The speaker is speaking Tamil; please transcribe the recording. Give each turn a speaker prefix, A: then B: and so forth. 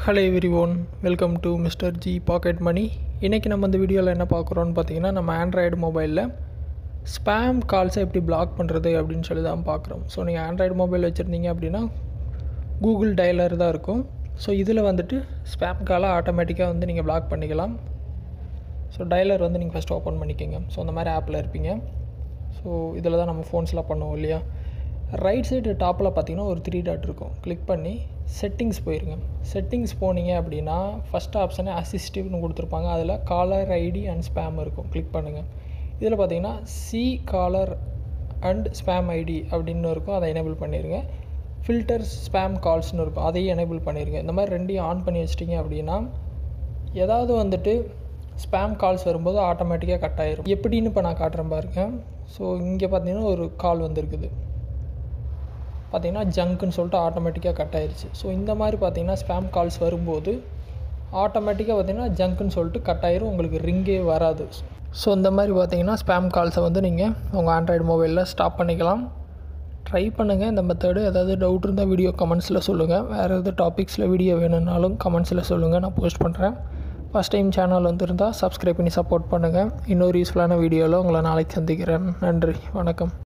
A: Hello everyone, welcome to mister G pocket money. இன்றைக்கி நம்ம இந்த வீடியோவில் என்ன பார்க்குறோன்னு பார்த்தீங்கன்னா, நம்ம ஆண்ட்ராய்டு மொபைலில் ஸ்பேம் கால்ஸை எப்படி பிளாக் பண்ணுறது அப்படின்னு சொல்லி தான் பார்க்குறோம். ஸோ நீங்கள் ஆண்ட்ராய்டு மொபைல் வச்சுருந்தீங்க அப்படின்னா கூகுள் டயலர் தான் இருக்கும். ஸோ இதில் வந்துட்டு ஸ்பேம் காலை ஆட்டோமேட்டிக்காக வந்து நீங்கள் பிளாக் பண்ணிக்கலாம். ஸோ டயலர் வந்து நீங்கள் ஃபஸ்ட்டு ஓப்பன் பண்ணிக்கோங்க. ஸோ அந்த மாதிரி ஆப்பில் இருப்பீங்க. ஸோ இதில் தான் நம்ம ஃபோன்ஸ்லாம் பண்ணுவோம் இல்லையா. ரைட் சைடு டாப்பில் பார்த்தீங்கன்னா ஒரு 3 டாட் இருக்கும். கிளிக் பண்ணி செட்டிங்ஸ் போயிருங்க. செட்டிங்ஸ் போனீங்க அப்படின்னா ஃபஸ்ட் ஆப்ஷனே அசிஸ்டிவ்னு கொடுத்துருப்பாங்க. அதில் காலர் ஐடி அண்ட் ஸ்பேம் இருக்கும். கிளிக் பண்ணுங்கள். இதில் பார்த்தீங்கன்னா சி காலர் அண்ட் ஸ்பேம் ஐடி அப்படின்னு இருக்கும். அதை எனேபிள் பண்ணிடுங்க. ஃபில்டர் ஸ்பேம் கால்ஸ்னு இருக்கும். அதையும் எனேபிள் பண்ணிடுங்க. இந்த மாதிரி ரெண்டையும் ஆன் பண்ணி வச்சிட்டிங்க அப்படின்னா ஏதாவது வந்துட்டு ஸ்பேம் கால்ஸ் வரும்போது ஆட்டோமேட்டிக்காக கட் ஆயிரும். எப்படின்னு இப்போ நான் காட்டுறேன் பாருங்க. ஸோ இங்கே பார்த்தீங்கன்னா ஒரு கால் வந்திருக்குது. பார்த்தீங்கன்னா ஜங்க்குன்னு சொல்லிட்டு ஆட்டோமேட்டிக்காக கட் ஆயிடுச்சு. ஸோ இந்த மாதிரி பார்த்தீங்கன்னா ஸ்பேம் கால்ஸ் வரும்போது ஆட்டோமேட்டிக்காக பார்த்தீங்கன்னா ஜங்க்குன்னு சொல்லிட்டு கட் ஆயிரும். உங்களுக்கு ரிங்கே வராது. ஸோ இந்த மாதிரி பார்த்தீங்கன்னா ஸ்பேம் கால்ஸை வந்து நீங்கள் உங்கள் ஆண்ட்ராய்டு மொபைலில் ஸ்டாப் பண்ணிக்கலாம். ட்ரை பண்ணுங்கள் இந்த மெத்தடு. ஏதாவது டவுட் இருந்தால் வீடியோ கமெண்ட்ஸில் சொல்லுங்கள். வேறு எதாவது டாபிக்ஸில் வீடியோ வேணும்னாலும் கமெண்ட்ஸில் சொல்லுங்கள், நான் போஸ்ட் பண்ணுறேன். ஃபஸ்ட் டைம் சேனல் வந்துருந்தால் சப்ஸ்கிரைப் பண்ணி சப்போர்ட் பண்ணுங்கள். இன்னொரு யூஸ்ஃபுல்லான வீடியோவில் உங்களை நாளைக்கு சந்திக்கிறேன். நன்றி, வணக்கம்.